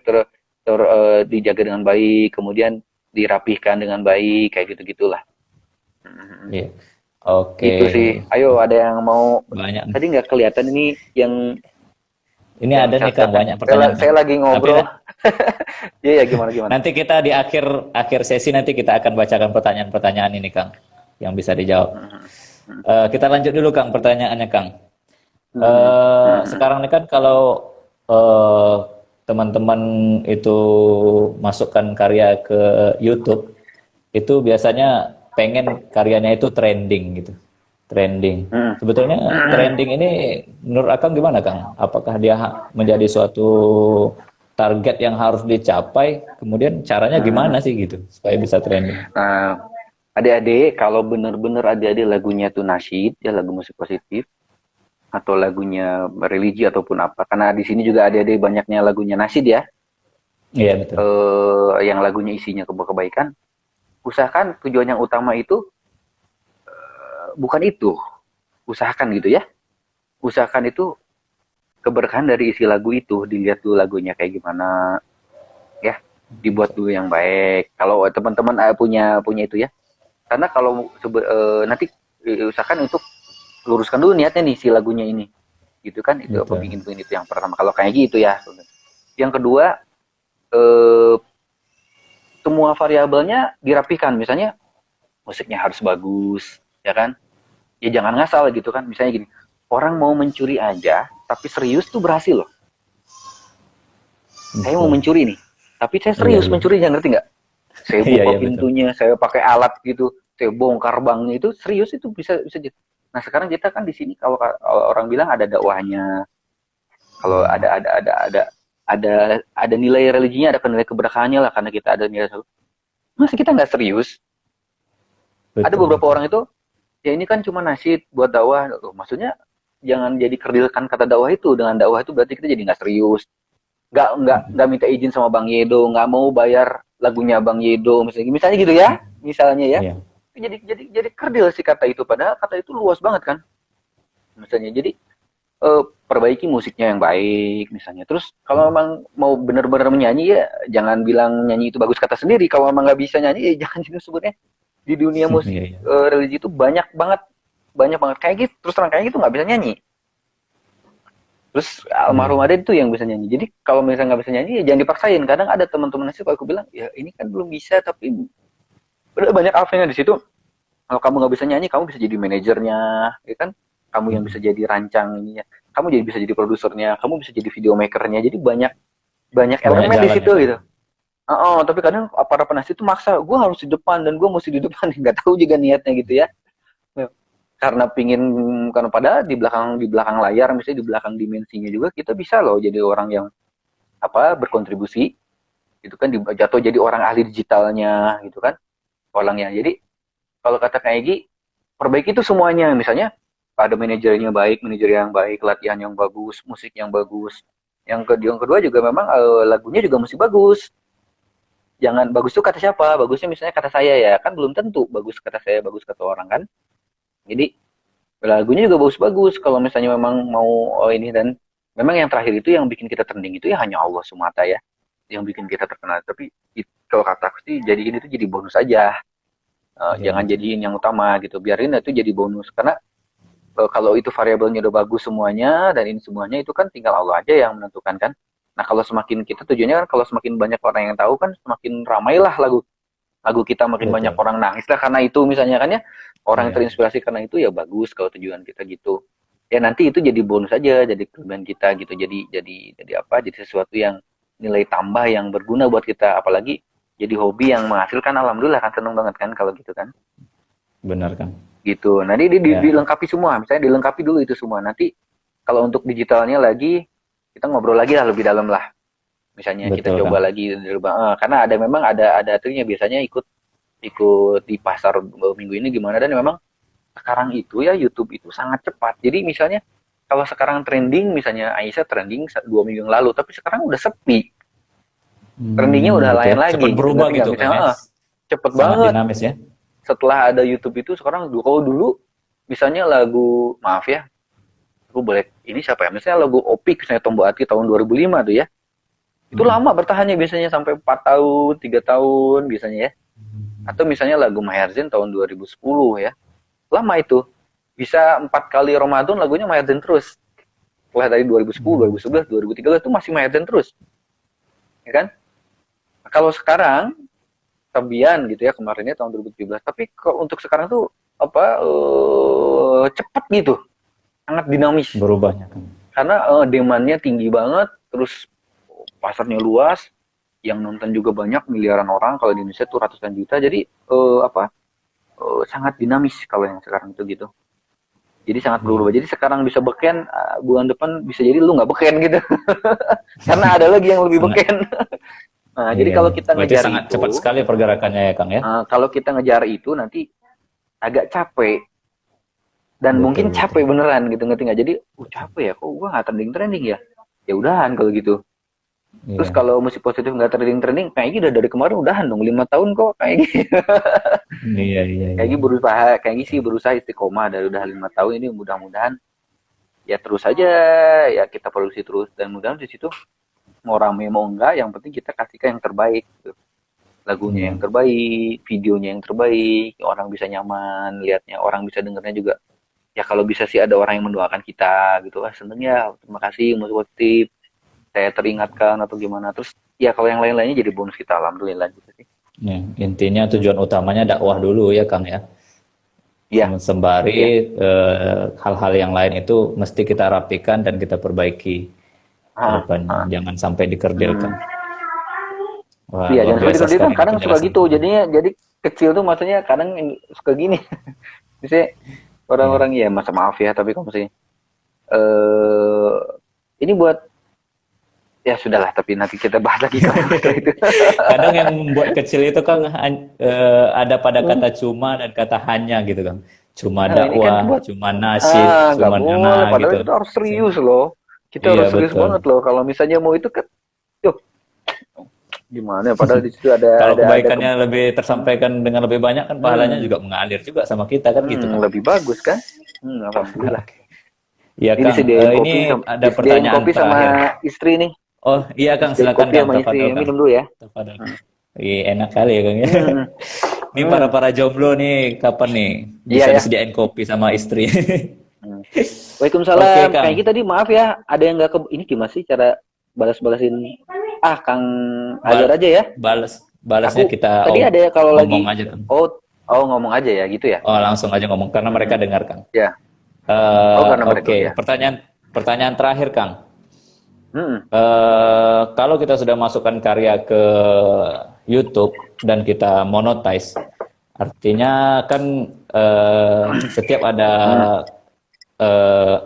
dijaga dengan baik, kemudian dirapihkan dengan baik kayak gitu-gitulah. Mm-mm. Iya, oke. Itu sih. Ayo ada yang mau Banyak nih. tadi nggak kelihatan ini Ini yang ada nih Kang, chat-chatan. banyak pertanyaan Saya Kang. lagi Tapi ngobrol. Iya ya gimana gimana. nanti kita di akhir akhir sesi nanti kita akan bacakan pertanyaan-pertanyaan ini Kang yang bisa dijawab. Mm-mm. Kita lanjut dulu Kang pertanyaannya Kang. Mm-mm. Mm-mm. Sekarang ini kan kalau eh, teman-teman itu masukkan karya ke YouTube, itu biasanya pengen karyanya itu trending gitu. Trending. Mm-mm. Sebetulnya trending ini menurut Akang gimana Kang? Apakah dia menjadi suatu target yang harus dicapai? Kemudian caranya gimana Mm-mm. sih gitu supaya bisa trending? Nah, adik-adik kalau bener-bener adik-adik lagunya tuh nasyid ya lagu musik positif atau lagunya religi ataupun apa karena di sini juga adik-adik banyaknya lagunya nasyid ya Iya betul. yang lagunya isinya kebaikan usahakan tujuan yang utama itu bukan itu usahakan gitu ya usahakan itu keberkahan dari isi lagu itu dilihat dulu lagunya kayak gimana ya dibuat dulu yang baik kalau teman-teman punya itu ya karena kalau nanti usahakan untuk luruskan dulu niatnya nih si lagunya ini gitu kan itu apa Betul. bikin itu yang pertama kalau kayak gitu ya yang kedua eh, semua variabelnya dirapikan misalnya musiknya harus bagus ya kan ya jangan ngasal gitu kan misalnya gini orang mau mencuri aja tapi serius tuh berhasil loh saya mau Betul. mencuri nih tapi saya Iya, serius iya. mencurinya ngerti nggak saya Iya, buka iya betul. pintunya saya pakai alat gitu saya bongkar banknya itu serius itu bisa bisa Nah sekarang kita kan di sini kalau orang bilang ada dakwahnya, kalau ada nilai religinya, ada nilai keberkahannya lah karena kita ada nilai. Masa kita nggak serius? Ada Betul, beberapa betul. orang itu, ya ini kan cuma nasyid buat dakwah. Loh, maksudnya jangan jadi kerdilkan kata dakwah itu. Dengan dakwah itu berarti kita jadi nggak serius. Nggak minta izin sama Bang Yedo, nggak mau bayar lagunya Bang Yedo, misalnya gitu ya, misalnya ya. Iya. Jadi kerdil sih kata itu. Padahal kata itu luas banget kan. Misalnya jadi perbaiki musiknya yang baik misalnya. Terus kalau memang mau benar-benar menyanyi ya jangan bilang nyanyi itu bagus kata sendiri. Kalau memang nggak bisa nyanyi ya jangan juga sebutnya. Di dunia musik Iya, iya. religi itu banyak banget kayak gitu. Terus terang kayak gitu nggak bisa nyanyi. Terus Iya. almarhum ada itu yang bisa nyanyi. Jadi kalau misalnya nggak bisa nyanyi ya jangan dipaksain. Kadang ada teman-teman sih kalau aku bilang ya ini kan belum bisa tapi udah banyak alfanya di situ. Kalau kamu nggak bisa nyanyi kamu bisa jadi manajernya, ya kan? Kamu yang bisa jadi rancang ininya. Kamu jadi bisa jadi produsernya, kamu bisa jadi video makernya. Jadi banyak banyak Banyak elemen di jalan ya, situ Kang. gitu. Tapi kadang para penasihat itu maksa, gue harus di depan dan gue mesti di depan. Nggak tahu juga niatnya gitu ya. Karena pingin, karena padahal di belakang layar, misalnya di belakang dimensinya juga kita bisa loh jadi orang yang berkontribusi, gitu kan, jatuh jadi orang ahli digitalnya, gitu kan, orangnya. Jadi kalau kata Kak Egy, perbaiki itu semuanya. Misalnya ada manajer yang baik, latihan yang bagus, musik yang bagus. Yang kedua juga memang lagunya juga mesti bagus. Jangan bagus tuh kata siapa? Bagusnya misalnya kata saya ya, kan belum tentu bagus kata saya, bagus kata orang kan. Jadi lagunya juga bagus-bagus. Kalau misalnya memang mau ini dan memang yang terakhir itu yang bikin kita trending itu ya hanya Allah semata ya, yang bikin kita terkenal. Tapi kalau kata aku sih jadiin itu jadi bonus aja. Iya, Jangan betul. jadiin yang utama gitu. Biarin itu jadi bonus karena kalau itu variabelnya udah bagus semuanya dan ini semuanya itu kan tinggal Allah aja yang menentukan kan. Nah kalau semakin kita tujuannya kan kalau semakin banyak orang yang tahu kan semakin ramailah lagu lagu kita, makin banyak Betul. orang nangis lah karena itu misalnya kan ya, orang yang Iya. terinspirasi karena itu ya bagus kalau tujuan kita gitu. Ya nanti itu jadi bonus aja, jadi kelebihan kita gitu, jadi sesuatu yang nilai tambah yang berguna buat kita, apalagi jadi hobi yang menghasilkan, alhamdulillah kan, seneng banget kan kalau gitu kan. Benar, Kang. Gitu. Nah, Ya, dilengkapi semua. Misalnya dilengkapi dulu itu semua. Nanti kalau untuk digitalnya lagi kita ngobrol lagi lah lebih dalam lah. Misalnya kita betul, coba Kang. lagi karena memang ada triknya biasanya ikut ikut di pasar minggu ini gimana dan memang sekarang itu ya YouTube itu sangat cepat. Jadi misalnya kalau sekarang trending misalnya Aisyah trending 2 minggu yang lalu tapi sekarang udah sepi. Trendingnya udah Gitu lain ya. lagi Cepat gitu berubah ngerti nggak? gitu, Kang Misalnya ya. cepet Sangat banget dinamis ya. setelah ada YouTube itu sekarang kalau dulu misalnya lagu maaf ya aku boleh ini siapa ya misalnya lagu Opik misalnya Tombo Ati tahun 2005 tuh ya itu Mm. lama bertahannya biasanya sampai 4 tahun 3 tahun biasanya ya atau misalnya lagu Maher Zain tahun 2010 ya lama itu bisa 4 kali Ramadan lagunya Maher Zain terus setelah dari 2010 2011 2013 itu masih Maher Zain terus ya kan nah, kalau sekarang Tabian gitu ya kemarinnya tahun 2017 tapi kalau untuk sekarang tuh cepat gitu sangat dinamis Berubahnya, Kang. karena demandnya tinggi banget terus pasarnya luas yang nonton juga banyak miliaran orang kalau di Indonesia tuh ratusan juta jadi sangat dinamis kalau yang sekarang itu gitu jadi sangat Iya. berubah jadi sekarang bisa beken bulan depan bisa jadi lu nggak beken gitu karena ada lagi yang lebih Sangat. beken nah jadi Iya, kalau iya. kita Berarti ngejar sangat cepat itu sekali pergerakannya ya, Kang ya. kalau kita ngejar itu nanti agak capek dan Betul, mungkin betul. capek beneran gitu ngerti nggak jadi capek ya kok gua nggak trending ya ya udahan kalau gitu. Terus Iya. kalau musik positif nggak trending kayak gitu dari kemarin udahan dong 5 tahun kok kayak gitu. Iya, iya, Kayak iya. gitu kayak gitu sih berusaha istiqomah dari udah 5 tahun ini mudah-mudahan ya terus aja ya kita produksi terus dan mudah-mudahan di situ mau rame mau enggak yang penting kita kasihkan yang terbaik gitu. Lagunya Iya. yang terbaik, videonya yang terbaik, orang bisa nyaman liatnya, orang bisa dengernya juga. Ya kalau bisa sih ada orang yang mendoakan kita gitu, seneng ya, terima kasih musik positif, saya teringatkan atau gimana. Terus ya kalau yang lain-lainnya jadi bonus kita, alhamdulillah gitu sih. Ya, intinya tujuan utamanya dakwah dulu ya, Kang ya. Iya, Sembari iya. hal-hal yang lain itu mesti kita rapikan dan kita perbaiki ke Ah, depannya. ah. Jangan sampai dikerdilkan. Hmm. Wah, Iya, luar jangan sampai biasa dikerdilkan. sekali ini Kadang suka penjelasan. gitu. Jadinya jadi kecil tuh maksudnya kadang suka gini. Misalnya Iya. Orang-orang ya masa maaf ya, tapi kalau misalnya eh ini buat ya sudahlah, tapi nanti kita bahas lagi kalau masalah itu. Kadang yang membuat kecil itu kan ada pada kata cuma dan kata hanya gitu kan. Cuma Nah, ini kan dakwah, buat cuma nasyid, nggak cuma boleh. dana Padahal gitu. itu harus serius loh. Kita Iya harus serius betul. banget loh. Kalau misalnya mau itu kan, yuk gimana? Padahal di situ Kalau ada kebaikannya lebih tersampaikan dengan lebih banyak kan pahalanya hmm, juga mengalir juga sama kita kan gitu kan. lebih bagus kan? Alhamdulillah. Oke. Iya Ini Kang, disediain ini kopi sama ada kopi pertanyaan sama terakhir. istri nih. Oh iya Kang, Disediain silakan kopi Kang, sama istri. tafadhol Kang. Minum dulu ya. Tafadhol Hmm. Kang. Iya, enak kali ya Kang ya. Hmm. Ini para Hmm. para jomblo nih, kapan nih Iya bisa ya. disediain kopi sama istri? Hmm. Oke Waalaikumsalam. Kayak Kang, kita tadi maaf ya, ada yang nggak ke ini gimana sih cara balas-balasin? Kang Azhar bal aja ya. balasnya Aku kita tadi ada kalau ngomong lagi aja Kang. ngomong aja ya gitu ya. Oh langsung aja ngomong karena mereka Hmm. dengar Kang. Ya. Karena mereka Oke, ya. pertanyaan pertanyaan terakhir Kang. Hmm. Kalau kita sudah masukkan karya ke YouTube dan kita monetize, artinya kan setiap ada Hmm. eh,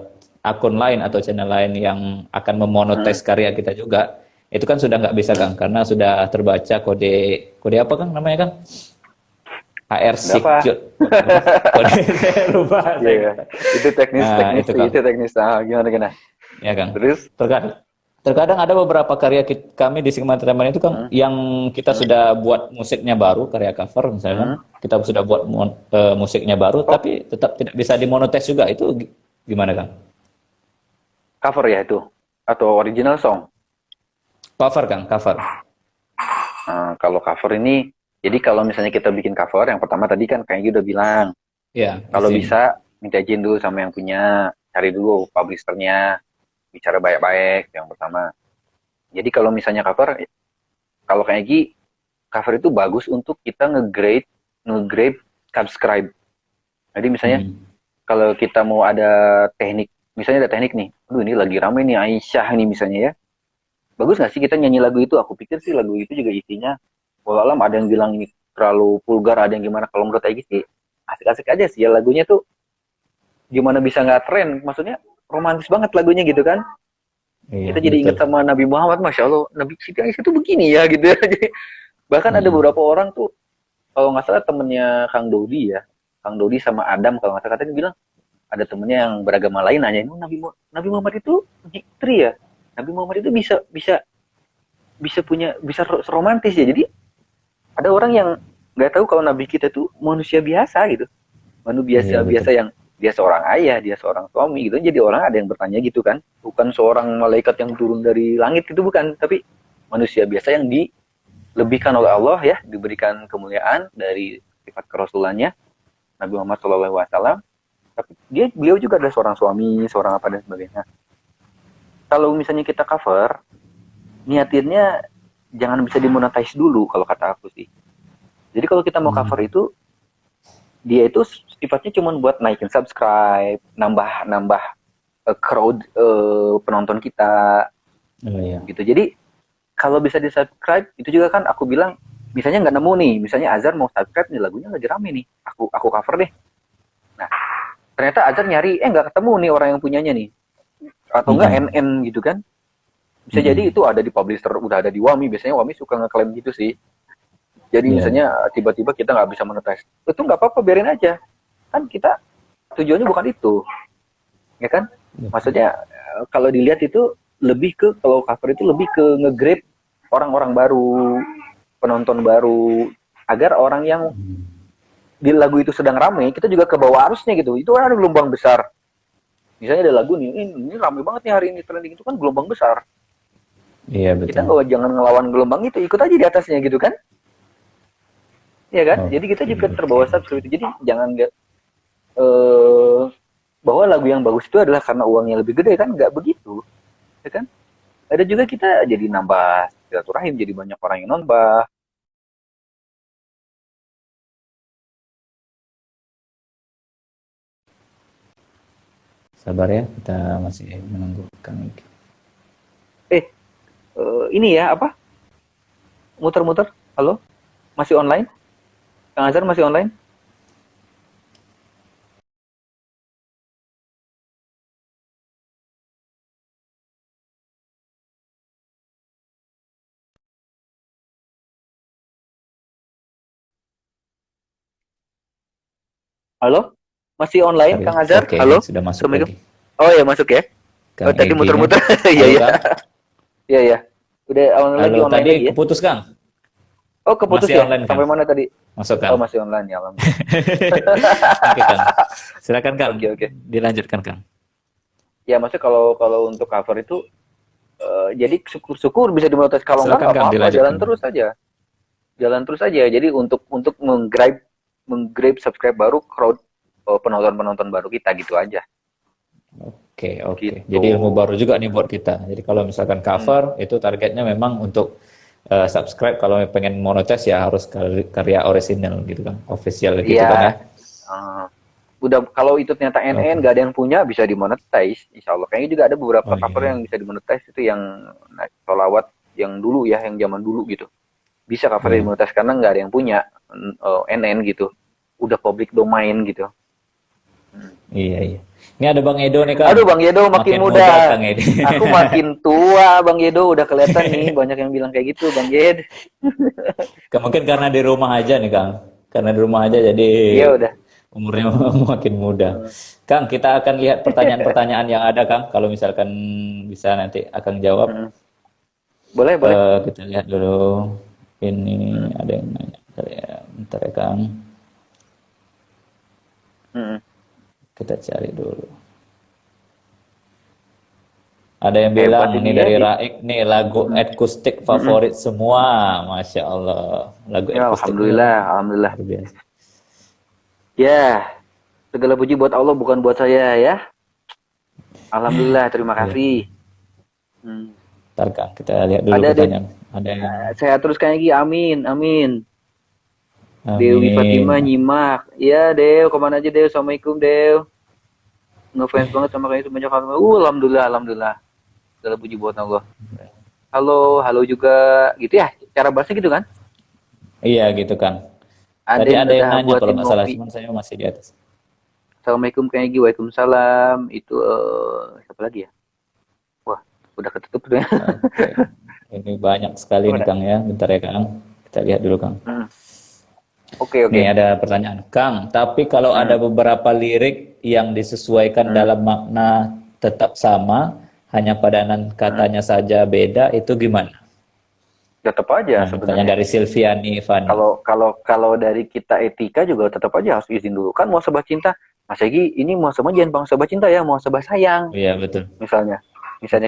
akun lain atau channel lain yang akan Hmm. memonetize karya kita juga, itu kan sudah nggak bisa Hmm. Kang, karena sudah terbaca kode kode apa Kang namanya Kang? AR Ada apa? secure apa? Kode saya lupa Iya, saya ya. kata. Itu teknis, Nah, teknis itu sih, Kang. itu teknis. Gimana gimana? Ya Kang. Terus? Terkadang terkadang ada beberapa karya kami di Sigma Entertainment itu Kang Hmm. yang kita Hmm. sudah buat musiknya baru, karya cover misalkan, Hmm. kita sudah buat musiknya baru Oh, tapi tetap tidak bisa dimonetize juga. Itu gimana Kang? cover ya itu atau original song? Cover Kang, cover. Kalau cover ini, jadi kalau misalnya kita bikin cover, yang pertama tadi kan kayaknya udah bilang, Ya, kalau izin. bisa minta izin dulu sama yang punya, cari dulu publishernya, bicara baik-baik yang pertama. Jadi kalau misalnya cover, kalau kayak gini, cover itu bagus untuk kita nge-grade, nge-grade subscribe. Jadi misalnya Hmm. kalau kita mau ada teknik, misalnya ada teknik nih, aduh ini lagi rame nih Aisyah nih misalnya ya, bagus nggak sih kita nyanyi lagu itu? Aku pikir sih lagu itu juga isinya, walau alam ada yang bilang ini terlalu vulgar, ada yang gimana. Kalau menurut Aigi sih asik-asik aja sih ya lagunya tuh, gimana bisa nggak tren? Maksudnya romantis banget lagunya gitu kan? Iya, Kita jadi betul. inget sama Nabi Muhammad, masya Allah, Nabi Siti Aisyah tuh begini ya gitu ya. Jadi, bahkan ada Hmm. beberapa orang tuh, kalau nggak salah temennya Kang Dodi ya, Kang Dodi sama Adam kalau nggak salah katanya bilang ada temennya yang beragama lain nanya, Nabi Muhammad itu istri ya? Nabi Muhammad itu bisa bisa bisa punya bisa romantis ya. Jadi ada orang yang nggak tahu kalau nabi kita tuh manusia biasa gitu, Iya, manusia biasa betul. biasa yang dia seorang ayah, dia seorang suami gitu. Jadi orang ada yang bertanya gitu kan, bukan seorang malaikat yang turun dari langit itu, bukan, tapi manusia biasa yang dilebihkan oleh Allah ya, diberikan kemuliaan dari sifat kerasulannya Nabi Muhammad SAW. Tapi beliau juga adalah seorang suami, seorang apa dan sebagainya. Kalau misalnya kita cover, niatinnya jangan bisa dimonetize dulu kalau kata aku sih. Jadi kalau kita mau cover Hmm. itu, dia itu sifatnya cuma buat naikin subscribe, nambah crowd, penonton kita Oh iya. gitu. Jadi kalau bisa di subscribe itu juga kan aku bilang, misalnya nggak nemu nih, misalnya Azhar mau subscribe nih, lagunya lagi rame nih, aku cover deh. Nah ternyata Azhar nyari nggak ketemu nih orang yang punyanya nih, atau enggak Hmm. NN gitu kan, bisa jadi Hmm. itu ada di publisher, udah ada di Wami. Biasanya Wami suka ngeklaim gitu sih. Jadi Iya. misalnya tiba-tiba kita nggak bisa monetize, itu nggak apa-apa, biarin aja. Kan kita tujuannya bukan itu, ya kan? Betul. Maksudnya kalau dilihat itu lebih ke, kalau cover itu lebih ke nge-grab orang-orang baru, penonton baru, agar orang yang Hmm. di lagu itu sedang ramai, kita juga ke bawah arusnya gitu. Itu kan ada gelombang besar. Misalnya ada lagu nih, ini ramai banget nih hari ini trending, itu kan gelombang besar. Iya, Kita betul. nggak, jangan ngelawan gelombang itu, ikut aja di atasnya gitu kan? Iya kan? Jadi kita Oke, juga oke. terbawa subscribe. Jadi jangan nggak eh bahwa lagu yang bagus itu adalah karena uangnya lebih gede, kan nggak begitu, ya kan? Ada juga kita jadi nambah silaturahim, jadi banyak orang yang nambah. Sabar ya, kita masih menunggu Kang Egi. eh ini ya apa, muter-muter, halo, masih online? Kang Azhar masih online? Halo? Masih online, Sorry. Kang Azhar? Oke, Halo? sudah masuk Assalamualaikum. lagi. Oh ya, masuk ya. Oh, Kang tadi Egi kan? muter-muter. Iya, Halo iya. Kang. Iya, iya. Udah Halo, online tadi lagi ya? keputus Kang. Oh, keputus Masih ya? online Kang. Sampai mana tadi? Masuk Oh, Kang. masih online ya, alhamdulillah. Oke Kang. Silakan Kang. Oke, oke. Dilanjutkan Kang. Ya, maksudnya kalau untuk cover itu jadi syukur-syukur bisa dimonetize, kalau enggak Silakan nggak Kang, apa-apa, jalan dilanjutkan. terus aja. Jalan terus aja. Jadi untuk menggrab subscribe baru, crowd penonton-penonton baru kita gitu aja. Oke, oke. Gitu. Jadi ilmu baru juga nih buat kita. Jadi kalau misalkan cover, itu targetnya memang untuk subscribe. Kalau pengen monetize ya harus karya original gitu kan, official gitu Iya. kan ya. Udah kalau itu ternyata NN Oke. nggak ada yang punya, bisa dimonetize, insya Allah. Kayaknya juga ada beberapa Oh cover iya. yang bisa dimonetize, itu yang sholawat yang dulu ya, yang zaman dulu gitu. Bisa cover Iya. dimonetize karena nggak ada yang punya NN gitu. Udah public domain gitu. Iya, iya. Ini ada Bang Edo nih Kang. Aduh, Bang Yedo makin muda. Kang Edo. Aku makin tua, Bang Yedo, udah kelihatan nih, banyak yang bilang kayak gitu, Bang Yed. Mungkin karena di rumah aja nih Kang. Karena di rumah aja jadi Iya udah. umurnya makin muda. Kang, kita akan lihat pertanyaan-pertanyaan yang ada Kang. Kalau misalkan bisa nanti akan jawab. Boleh, boleh. Kita lihat dulu. Ini ada yang nanya. Bentar ya Kang. Kita cari dulu. Ada yang bilang Hebat ini ini dari ya, Raik nih lagu akustik favorit semua, Masya Allah. Lagu Ya, akustik alhamdulillah, alhamdulillah. luar biasa. Ya, segala puji buat Allah, bukan buat saya ya. Alhamdulillah, terima kasih. Ntar Kang, kita lihat dulu Ada pertanyaan. Ada yang Saya teruskan lagi, amin, amin. Dewi amin. Fatima nyimak. Iya, Dew, kemana aja, Dew? Assalamualaikum, Dew. Ngefans banget sama kayak sebanyak hal. Alhamdulillah, alhamdulillah. Segala puji buat Allah. Halo, halo juga, gitu ya? Cara bahasnya gitu kan? Iya gitu Kang. Ada Tadi yang ada yang udah nanya kalau buatin nggak salah, ngopi. cuman saya masih di atas. Assalamualaikum Kang Egy, waalaikumsalam. Itu siapa lagi ya? Wah, udah ketutup tuh ya. Oke. Ini banyak sekali nih Kang ya. Bentar ya Kang. Kita lihat dulu Kang. Oke, oke. Nih ada pertanyaan. Kang, tapi kalau ada beberapa lirik yang disesuaikan dalam makna tetap sama, hanya padanan katanya saja beda, itu gimana? Tetap aja Nah, sebenarnya. pertanyaan dari Silviani Fani. Kalau dari kita etika juga tetap aja harus izin dulu. Kan muhasabah cinta, Mas Egy, ini muhasabah jangan muhasabah cinta ya, muhasabah sayang. Iya betul. Misalnya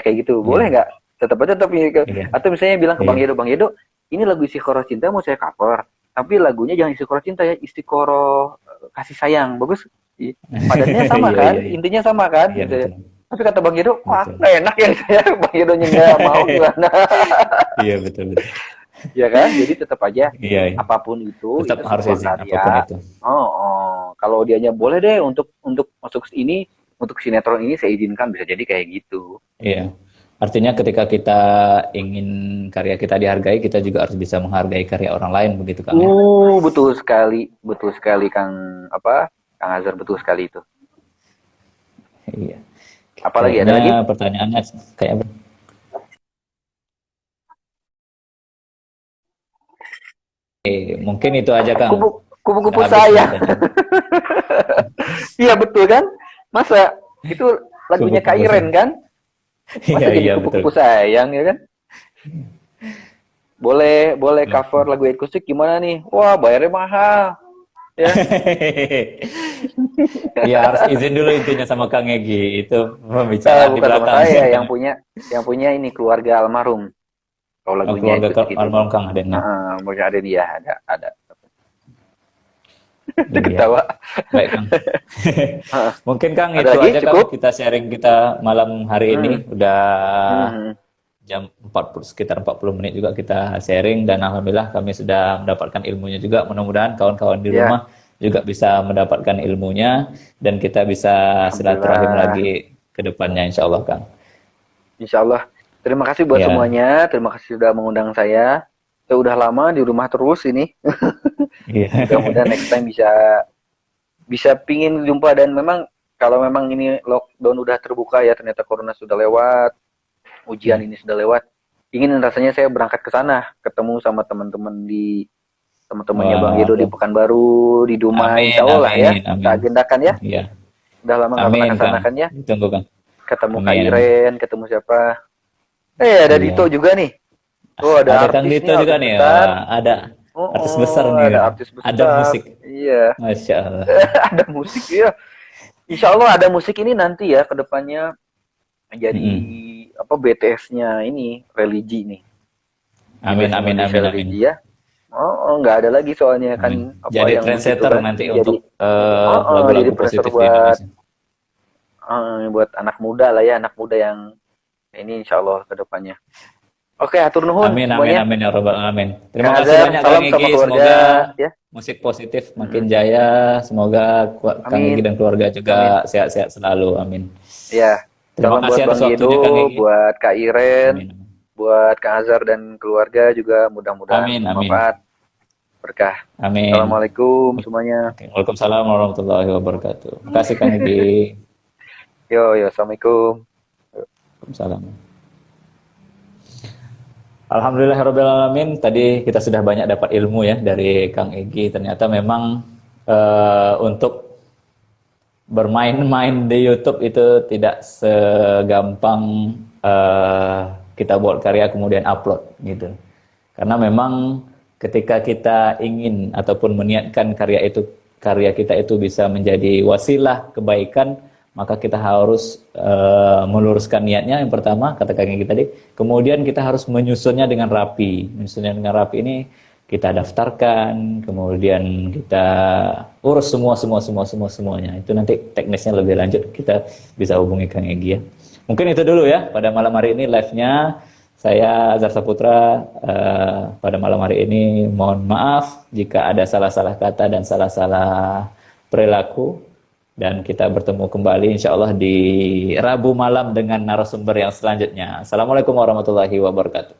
kayak gitu. Boleh nggak? Tetap aja Iya. atau misalnya bilang ke Iya. Bang Yedo, ini lagu Istiqoroh Cinta mau saya cover. Tapi lagunya jangan Istiqoroh Cinta ya, Istiqoroh kasih sayang. Bagus. Padannya sama Iya, kan? iya, iya. Intinya sama kan? Iya, Gitu ya. betul. Tapi kata Bang Yedo, wah Betul. nggak enak ya saya. Bang Yedonya nggak mau gimana? Iya betul betul. Ya kan? Jadi tetap aja Iya, iya. apapun itu Tetap harus sebuah izin karya. apapun itu. Kalau dianya boleh deh untuk masuk ini, untuk sinetron ini saya izinkan, bisa jadi kayak gitu. Iya. Artinya ketika kita ingin karya kita dihargai, kita juga harus bisa menghargai karya orang lain, begitu Kang ya? Betul sekali Kang Azhar, betul sekali itu. Iya. Apalagi ada lagi? Pertanyaannya kayak mungkin itu aja Kang. Kupu-kupu Udah habis saya. pertanyaan. Iya betul kan? Masa itu lagunya Kupu-kupu Kairen kan? Masa jadi Iya kupu-kupu betul. sayang ya kan? Boleh cover lagu akustik gimana nih? Wah, bayarnya mahal. Ya. Iya harus izin dulu intinya sama Kang Egi. Itu pembicaraan di Bukan sama belakang. saya, yang punya ini keluarga almarhum. Kalau lagunya Keluarga akustik itu. almarhum Kang ada nih. Mungkin ada dia, ada. Iya. Ketawa. Baik Kang. Mungkin Kang Ada itu lagi? aja Cukup? Kang kita sharing kita malam hari ini udah jam 40 sekitar 40 menit juga kita sharing dan alhamdulillah kami sudah mendapatkan ilmunya juga. Mudah-mudahan kawan-kawan di Ya. rumah juga bisa mendapatkan ilmunya dan kita bisa silaturahim lagi ke depannya insyaallah Kang. Insyaallah. Terima kasih buat Ya. semuanya. Terima kasih sudah mengundang saya. Saya udah lama di rumah terus ini. Iya. Mudah-mudahan next time bisa pingin jumpa, dan memang kalau memang ini lockdown udah terbuka ya, ternyata corona sudah lewat, ujian ini sudah lewat, ingin rasanya saya berangkat ke sana, ketemu sama teman-teman di teman-temannya Bang Wah, Edo di Pekanbaru, di Dumai, amin, insya Allah lah ya. amin, Kita amin. agendakan ya. Iya, Udah lama nggak pernah amin, ke Kang. sana kan ya. Ditunggu, Kang. Ketemu Kak Amin, amin. Iren, ketemu siapa? Ada Dito Iya. juga nih. Oh, ada Ada Kang artis Dito nih, juga artis nih. besar. Wah, ada Oh, artis besar oh, nih, ada Kang. artis Ada besar. musik. Iya, Masya Allah. ada musik ya. Insya Allah ada musik ini nanti ya ke depannya menjadi Mm-mm. apa BTS-nya ini religi nih. Amin, BTS amin, Indonesia amin, amin. religi ya. Oh, nggak ada lagi soalnya Amin. kan apa Jadi yang begitu trendsetter kan nanti jadi untuk lagu-lagu jadi pressure positif di buat Indonesia. buat anak muda lah ya, anak muda yang ini insya Allah ke depannya. Oke, atur nuhun Amin, amin, semuanya. amin ya Rabbal Alamin. Terima Kang kasih Azhar, banyak Kang salam sama Egi. keluarga Semoga ya. musik positif makin Mm-mm. jaya. Semoga Kang Egi Amin. dan keluarga Amin. juga sehat-sehat selalu. Amin. Ya, Terima salam buat kasih atas Bang waktunya Kang Edo, Egi. buat Kak Iren, Amin. buat Kang Azhar dan keluarga juga mudah-mudahan Amin, amin. bermanfaat, berkah. Amin. Assalamualaikum semuanya. Oke. Waalaikumsalam warahmatullahi wabarakatuh. Terima kasih Kang Egi. Yo, assalamualaikum. Waalaikumsalam. Alhamdulillahirrabbilalamin. Tadi kita sudah banyak dapat ilmu ya dari Kang Egi. Ternyata memang untuk bermain-main di YouTube itu tidak segampang kita buat karya kemudian upload gitu. Karena memang ketika kita ingin ataupun meniatkan karya kita itu bisa menjadi wasilah kebaikan, maka kita harus meluruskan niatnya yang pertama, kata Kang Egi tadi. Kemudian kita harus menyusunnya dengan rapi. Menyusunnya dengan rapi ini kita daftarkan, kemudian kita urus semuanya. Itu nanti teknisnya lebih lanjut kita bisa hubungi Kang Egi ya. Mungkin itu dulu ya pada malam hari ini live-nya. Saya Azhar Saputra pada malam hari ini mohon maaf jika ada salah-salah kata dan salah-salah perilaku. Dan kita bertemu kembali insya Allah di Rabu malam dengan narasumber yang selanjutnya. Assalamualaikum warahmatullahi wabarakatuh.